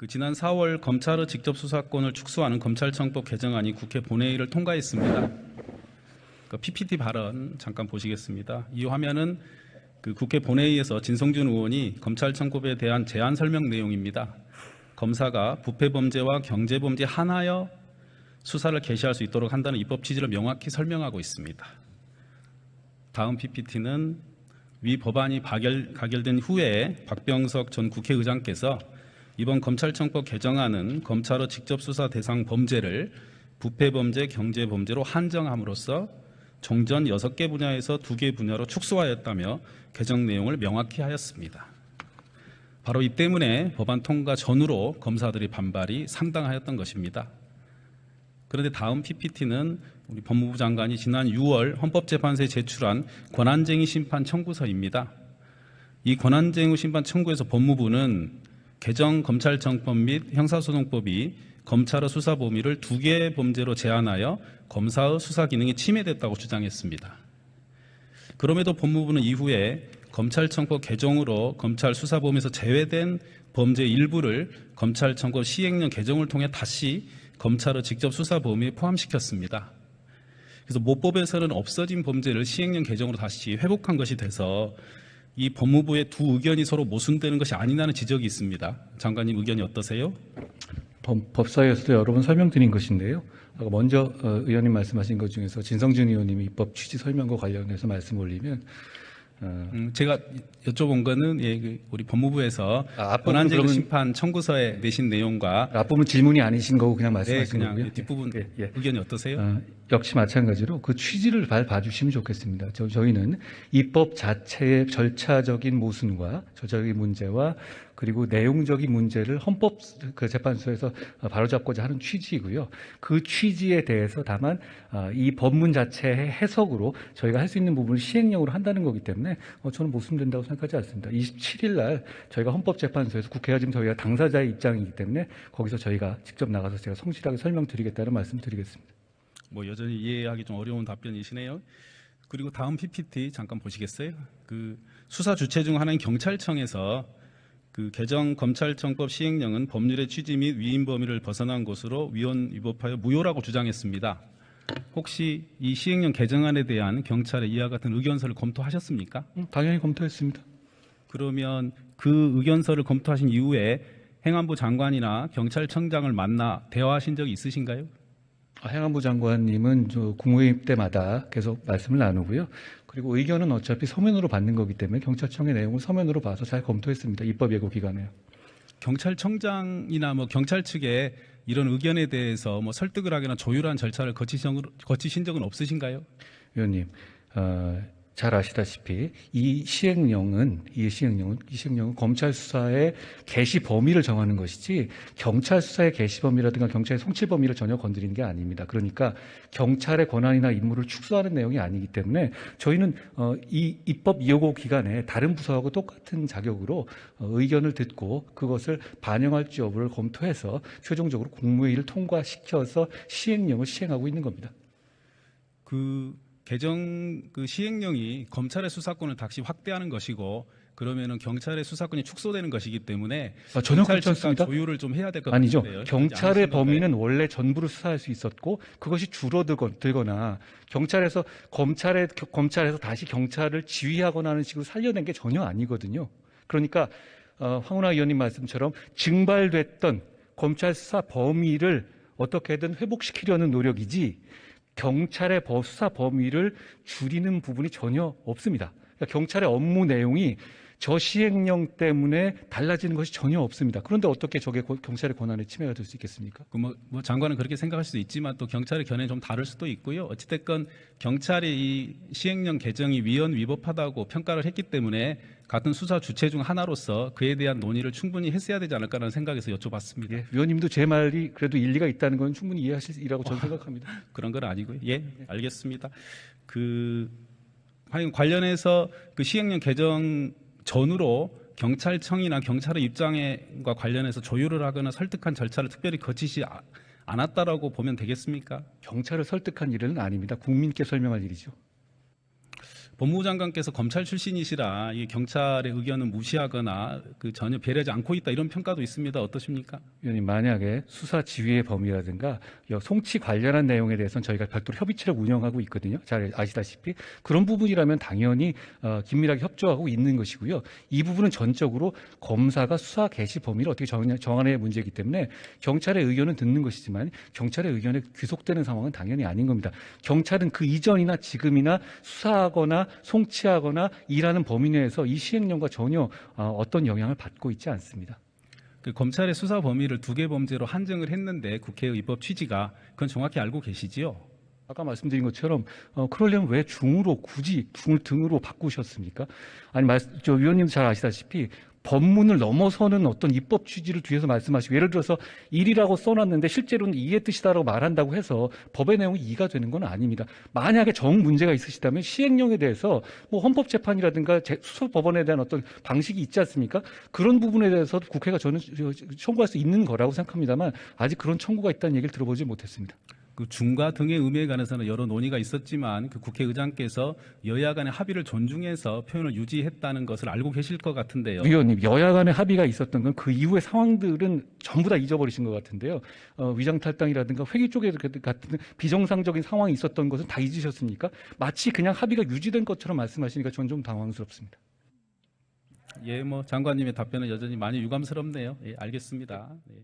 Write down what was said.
지난 4월 검찰의 직접 수사권을 축소하는 검찰청법 개정안이 국회 본회의를 통과했습니다. PPT 발언 잠깐 보시겠습니다. 이 화면은 국회 본회의에서 진성준 의원이 검찰청법에 대한 제안 설명 내용입니다. 검사가 부패범죄와 경제범죄 하나여 수사를 개시할 수 있도록 한다는 입법 취지를 명확히 설명하고 있습니다. 다음 PPT는 위 법안이 가결된 후에 박병석 전 국회의장께서 이번 검찰청법 개정안은 검찰의 직접 수사 대상 범죄를 부패범죄, 경제범죄로 한정함으로써 종전 6개 분야에서 2개 분야로 축소하였다며 개정 내용을 명확히 하였습니다. 바로 이 때문에 법안 통과 전후로 검사들의 반발이 상당하였던 것입니다. 그런데 다음 PPT는 우리 법무부 장관이 지난 6월 헌법재판소에 제출한 권한쟁의 심판 청구서입니다. 이 권한쟁의 심판 청구에서 법무부는 개정 검찰청법 및 형사소송법이 검찰의 수사 범위를 2개 범죄로 제한하여 검사의 수사 기능이 침해됐다고 주장했습니다. 그럼에도 법무부는 이후에 검찰청법 개정으로 검찰 수사 범위에서 제외된 범죄 일부를 검찰청법 시행령 개정을 통해 다시 검찰의 직접 수사 범위에 포함시켰습니다. 그래서 모법에서는 없어진 범죄를 시행령 개정으로 다시 회복한 것이 돼서 이 법무부의 두 의견이 서로 모순되는 것이 아니냐는 지적이 있습니다. 장관님 의견이 어떠세요? 법사위에서도 여러 번 설명드린 것인데요. 먼저 의원님 말씀하신 것 중에서 진성준 의원님이 입법 취지 설명과 관련해서 말씀 올리면 제가 여쭤본 거는 우리 법무부에서 권한쟁의 심판 청구서에 내신 내용과 앞부분 질문이 아니신 거고 그냥 말씀하신 그냥 거고요. 뒷부분 의견이 어떠세요? 역시 마찬가지로 그 취지를 봐주시면 좋겠습니다. 저희는 입법 자체의 절차적인 모순과 저적인 문제와 그리고 내용적인 문제를 헌법 재판소에서 바로잡고자 하는 취지이고요. 그 취지에 대해서 다만 이 법문 자체의 해석으로 저희가 할 수 있는 부분을 시행령으로 한다는 거기 때문에 저는 모순된다고 생각하지 않습니다. 27일 날 저희가 헌법재판소에서 국회가 지금 저희가 당사자의 입장이기 때문에 거기서 저희가 직접 나가서 제가 성실하게 설명드리겠다는 말씀 드리겠습니다. 여전히 이해하기 좀 어려운 답변이시네요. 그리고 다음 PPT 잠깐 보시겠어요? 수사 주체 중 하나인 경찰청에서 개정 검찰청법 시행령은 법률의 취지 및 위임 범위를 벗어난 것으로 위헌 위법하여 무효라고 주장했습니다. 혹시 이 시행령 개정안에 대한 경찰의 이와 같은 의견서를 검토하셨습니까? 당연히 검토했습니다. 그러면 그 의견서를 검토하신 이후에 행안부 장관이나 경찰청장을 만나 대화하신 적이 있으신가요? 행안부 장관님은 국무회의 때마다 계속 말씀을 나누고요. 그리고 의견은 어차피 서면으로 받는 거기 때문에 경찰청의 내용을 서면으로 봐서 잘 검토했습니다. 입법예고 기간에요. 경찰청장이나 경찰 측에 이런 의견에 대해서 설득을 하거나 조율한 절차를 거치신 적은 없으신가요? 위원님, 잘 아시다시피 이 시행령은 검찰 수사의 개시 범위를 정하는 것이지 경찰 수사의 개시 범위라든가 경찰의 송치 범위를 전혀 건드리는 게 아닙니다. 그러니까 경찰의 권한이나 임무를 축소하는 내용이 아니기 때문에 저희는 이 입법 예고 기간에 다른 부서하고 똑같은 자격으로 의견을 듣고 그것을 반영할지 여부를 검토해서 최종적으로 국무회의를 통과시켜서 시행령을 시행하고 있는 겁니다. 개정 시행령이 검찰의 수사권을 다시 확대하는 것이고 그러면은 경찰의 수사권이 축소되는 것이기 때문에 전혀 그렇지 않습니다. 조율을 좀 해야 될 것 아니죠. 같은데요. 경찰의 범위는 원래 전부를 수사할 수 있었고 그것이 줄어들거나 검찰에서 다시 경찰을 지휘하거나 하는 식으로 살려낸 게 전혀 아니거든요. 그러니까 황운하 의원님 말씀처럼 증발됐던 검찰 수사 범위를 어떻게든 회복시키려는 노력이지 경찰의 수사 범위를 줄이는 부분이 전혀 없습니다. 그러니까 경찰의 업무 내용이 저 시행령 때문에 달라지는 것이 전혀 없습니다. 그런데 어떻게 저게 경찰의 권한에 침해가 될 수 있겠습니까? 장관은 그렇게 생각할 수도 있지만 또 경찰의 견해는 좀 다를 수도 있고요. 어찌됐건 경찰이 이 시행령 개정이 위헌 위법하다고 평가를 했기 때문에 같은 수사 주체 중 하나로서 그에 대한 논의를 충분히 했어야 되지 않을까라는 생각에서 여쭤봤습니다. 예, 위원님도 제 말이 그래도 일리가 있다는 건 충분히 이해하시리라고 저는 생각합니다. 그런 건 아니고요. 알겠습니다. 관련해서 시행령 개정 전후로 경찰청이나 경찰의 입장과 관련해서 조율을 하거나 설득한 절차를 특별히 거치지 않았다라고 보면 되겠습니까? 경찰을 설득한 일은 아닙니다. 국민께 설명할 일이죠. 법무부 장관께서 검찰 출신이시라 이 경찰의 의견은 무시하거나 그 전혀 배려하지 않고 있다 이런 평가도 있습니다. 어떠십니까? 위원님, 만약에 수사 지휘의 범위라든가 송치 관련한 내용에 대해서는 저희가 별도로 협의체를 운영하고 있거든요. 잘 아시다시피 그런 부분이라면 당연히 긴밀하게 협조하고 있는 것이고요. 이 부분은 전적으로 검사가 수사 개시 범위를 어떻게 정하느냐의 문제이기 때문에 경찰의 의견은 듣는 것이지만 경찰의 의견에 귀속되는 상황은 당연히 아닌 겁니다. 경찰은 그 이전이나 지금이나 수사하거나 송치하거나 일하는 범위 내에서 이 시행령과 전혀 어떤 영향을 받고 있지 않습니다. 그 검찰의 수사 범위를 2개 범죄로 한정을 했는데 국회의 입법 취지가 그건 정확히 알고 계시지요? 아까 말씀드린 것처럼 그러려면 왜 중으로 굳이 중을 등으로 바꾸셨습니까? 아니 위원님도 잘 아시다시피 법문을 넘어서는 어떤 입법 취지를 뒤에서 말씀하시고 예를 들어서 1이라고 써놨는데 실제로는 2의 뜻이다라고 말한다고 해서 법의 내용이 2가 되는 건 아닙니다. 만약에 정 문제가 있으시다면 시행령에 대해서 뭐 헌법재판이라든가 수사법원에 대한 어떤 방식이 있지 않습니까? 그런 부분에 대해서 국회가 저는 청구할 수 있는 거라고 생각합니다만 아직 그런 청구가 있다는 얘기를 들어보지 못했습니다. 그 중과 등의 의미에 관해서는 여러 논의가 있었지만 그 국회의장께서 여야 간의 합의를 존중해서 표현을 유지했다는 것을 알고 계실 것 같은데요. 위원님, 여야 간의 합의가 있었던 건 그 이후의 상황들은 전부 다 잊어버리신 것 같은데요. 위장탈당이라든가 회기 쪽에 같은 비정상적인 상황이 있었던 것은 다 잊으셨습니까? 마치 그냥 합의가 유지된 것처럼 말씀하시니까 저는 좀 당황스럽습니다. 예, 뭐 장관님의 답변은 여전히 많이 유감스럽네요. 예, 알겠습니다. 예.